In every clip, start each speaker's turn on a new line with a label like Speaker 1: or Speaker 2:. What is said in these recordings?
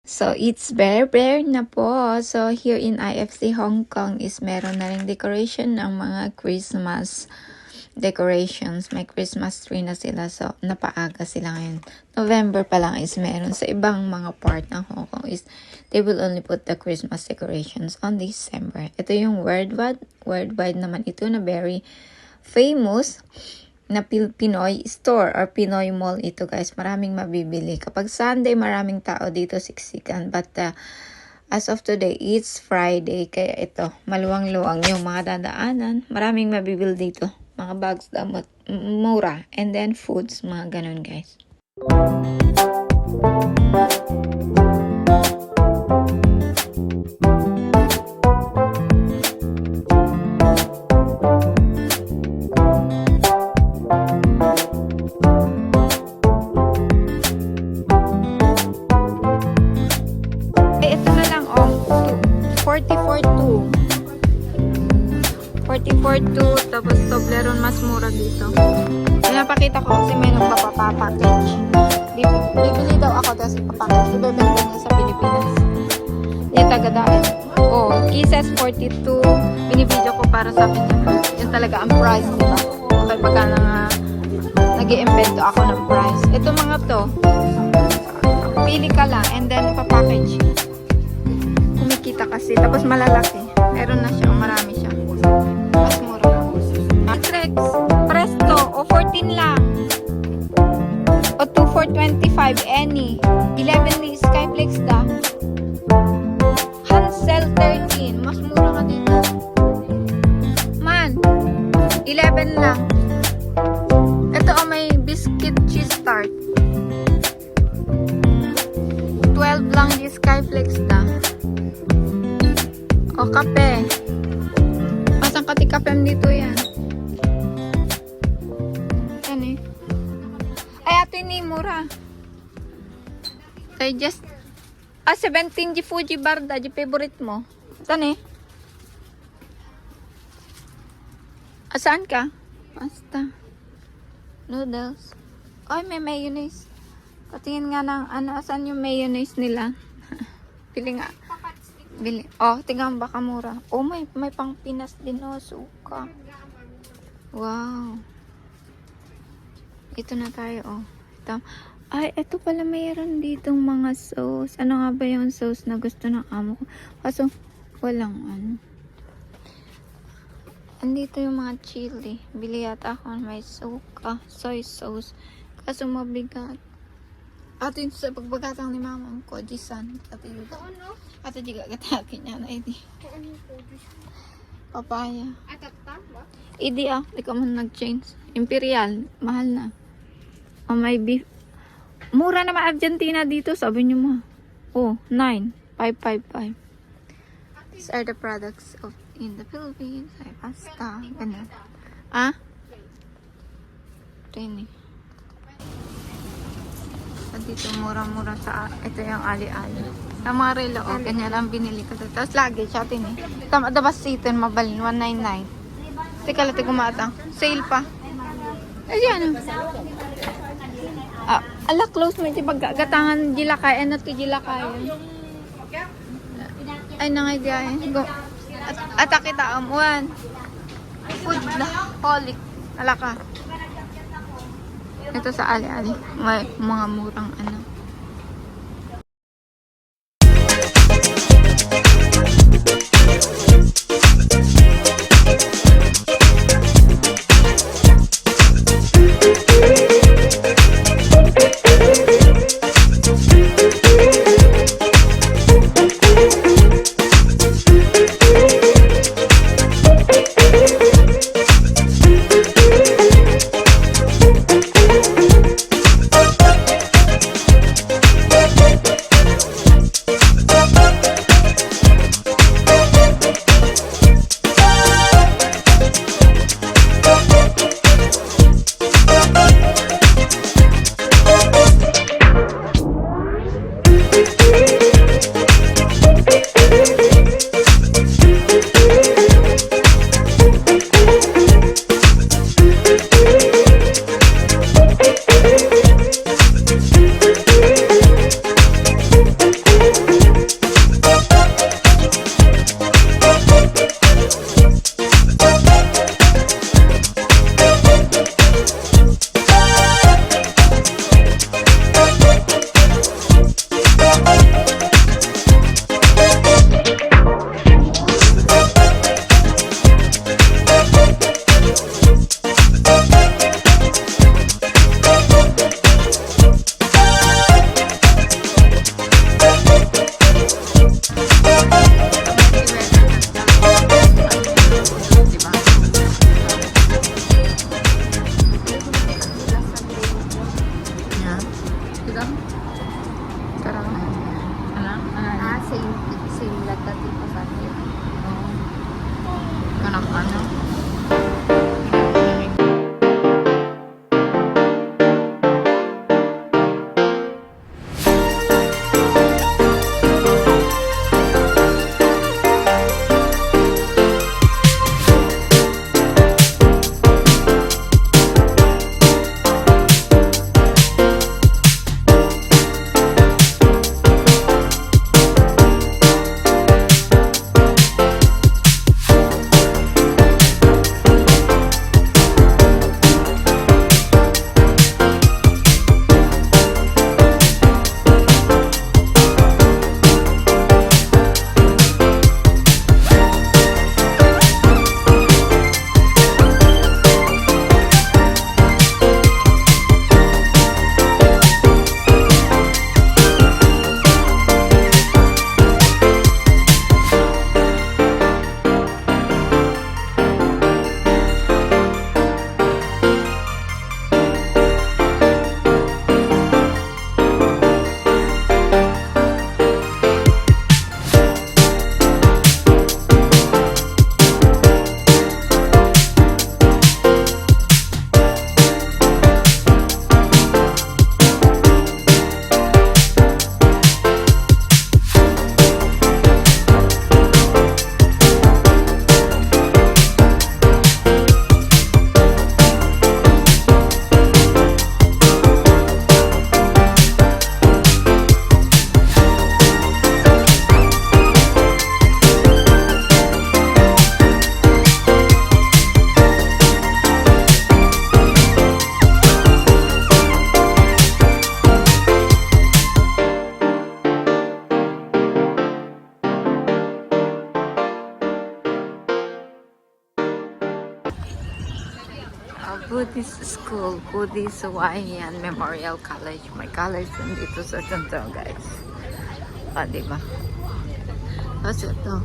Speaker 1: So, it's bare na po. So, here in IFC Hong Kong is meron na rin decoration ng mga Christmas decorations. May Christmas tree na sila. So, napaaga sila ngayon. November pa lang is meron. Sa ibang mga part ng Hong Kong is they will only put the Christmas decorations on December. Ito yung worldwide naman ito na very famous na Pinoy store or Pinoy mall ito, guys. Maraming mabibili. Kapag Sunday, maraming tao dito siksikan. But as of today, it's Friday. Kaya ito, maluwang-luwang yung mga dadaanan. Maraming mabibili dito. Mga bags, damot, mura. And then foods, mga ganun, guys. Tapos Toblerone mas mura dito. Pinapakita ko kasi may nagpapapackage. Bibili daw ako tapos ipapackage. Ibebenta niya sa Pilipinas. Yung taga-daan. Oh, Kisses 42. Binibidyo ko para sa akin yun talaga ang price, diba? Okay, pagka nag-i-invento ako ng price. Ito mga to, pili ka lang and then ipapackage. Kumikita kasi. Tapos malalaki. Meron na siya. Marami siya. Mas mura. Matrix. Presto. O 14 lang. O 2 for 25. Any. 11 ni Skyflex da. Hansel 13. Mas mura ka dito. Man. 11 lang. Ito o may biscuit cheese tart. 12 lang ni Skyflex da. O kape. Masang katikapem dito yan. Yan eh. Ay, ato ni mura. So, just 17 di Fuji Barda, di favorite mo. Tan eh. Saan ka? Pasta. Noodles. Ay, may mayonnaise. Patingin nga ng asan yung mayonnaise nila. Pili nga. Bili. Oh, tingnan baka mura. Oh, may pang Pinas din, oh, suka. Wow. Ito na tayo, oh. Ito. Ay, ito pala mayroon ditong mga sauce. Ano nga ba yung sauce na gusto ng amo ko? Kaso, walang ano. Andito yung mga chili. Bili yata ako may suka, soy sauce. Kaso mabigat. Ato yun sa pagbagataang ni mama ko, Jisan. Ato yun. Ato juga katakin niya na idi. Papaya. Idi di ka man nag-change. Imperial, mahal na. O may beef. Mura naman Argentina dito, sabi niyo mo. Oh, 9,555. These are the products of in the Philippines. Ay, pasta. Ganun. Ah? Training. Dito mura-mura sa ito yung ali-ali. Ang mga relo, oh, ganyan lang binili ko. Tapos lagi siya atin eh. Tama, dabas sitin, mabalin, 199. Teka lang, kumatang. Sale pa. Ay, yan. Ala, close mo ito. Pagkagatangan jilakay. Ano ito jilakay? Ay, nangay diyan. Go. At kita, one. Food na. Holic. Alaka. Ito sa ali-ali. May mga murang ano. Buddhist School, Buddhist Hawaiian Memorial College. May college din dito sa Toronto, guys. Diba? Tapos ito,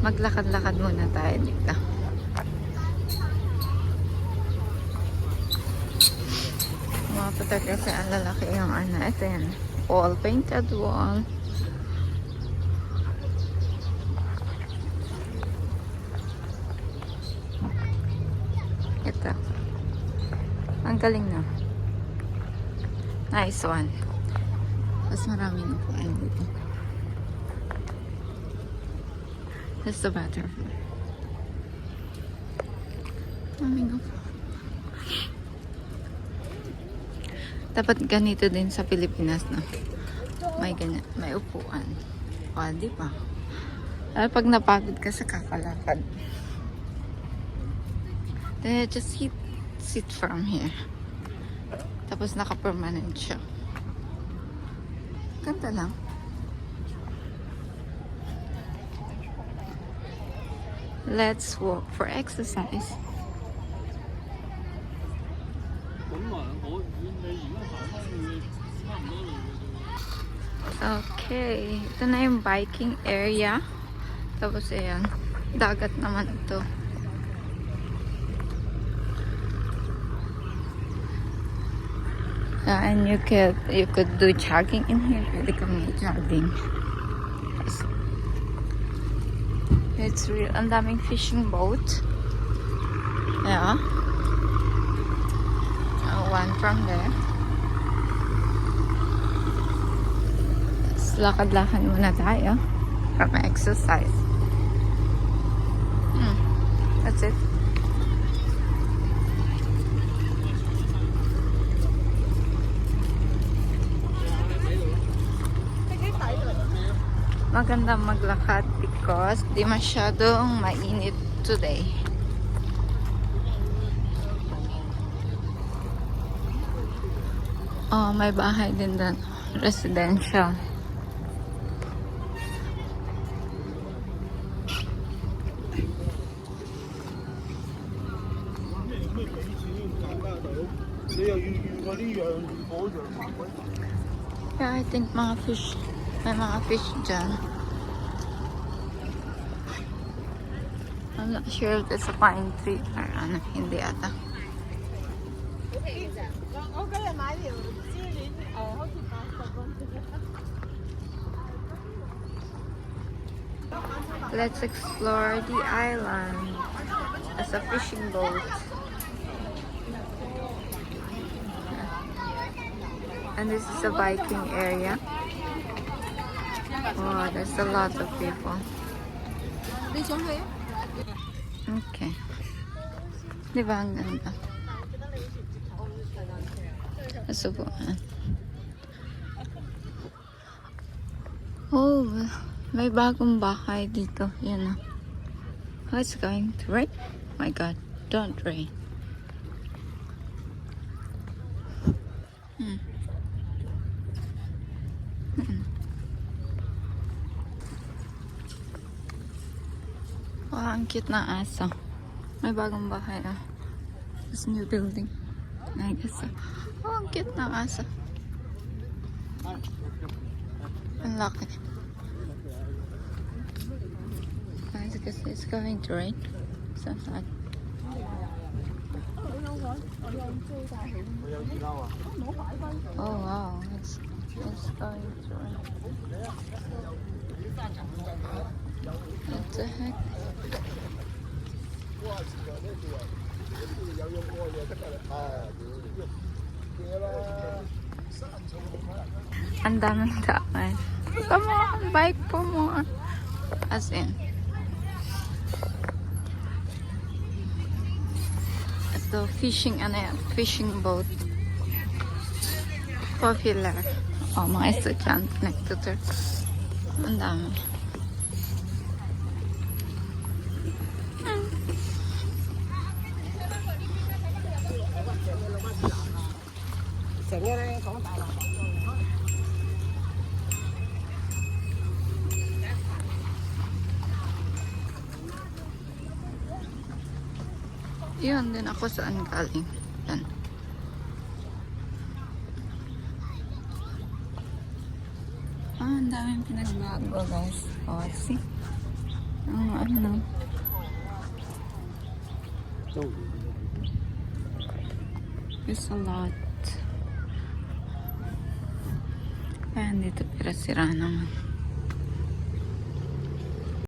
Speaker 1: maglakad-lakad muna tayo dito. Mga puta kasi ang lalaki yung ano. Ito yan. Wall, painted wall. Ito. Ang galing na. Nice one. Mas maraming upuan dito. That's the butterfly. Maraming upuan. Dapat ganito din sa Pilipinas, no? May ganyan, may upuan. O, di ba? Lalo pag napagod ka sa kakalakad. Then just sit from here. Tapos naka-permanent siya. Ganda lang. Let's walk for exercise. Okay, ito na yung biking area. Tapos ayan, dagat naman ito. And you could do jogging in here. Pwede kang jogging. It's real. Ang daming fishing boat. Yeah. One from there. Lakad-lakad muna tayo from exercise. That's it. Maganda maglakad because di masyadong mainit today. Oh, may bahay din doon. Residential. Yeah, I think mga fish. May mga fish dyan. I'm not sure if it's a pine tree or ano. Hindi ata. Let's explore the island as a fishing boat. And this is a biking area. Wow, there's a lot of people. Okay. Di ba ang ganda? Nasubuan. Oh, may bagong bahay dito. Yan na. Oh, it's going to rain. My God, don't rain. Wow, ang cute na aso. May bagong bahay ah. This new building. I guess so. Oh, ang cute na aso. Ang laki. Guys, because it's going to rain. So sad. Oh wow, it's going to rain. What the heck? Ang daming daan. Come on, bike po mo. As in. Ito, fishing, ano yan? Fishing boat. Popular. Oh, mga estudyante nagtutur. Ang dami. Yun din ako saan galing. Yan. Ang daming pinagbago guys. O, see? Ano? There's a lot. Kaya dito pero sira naman.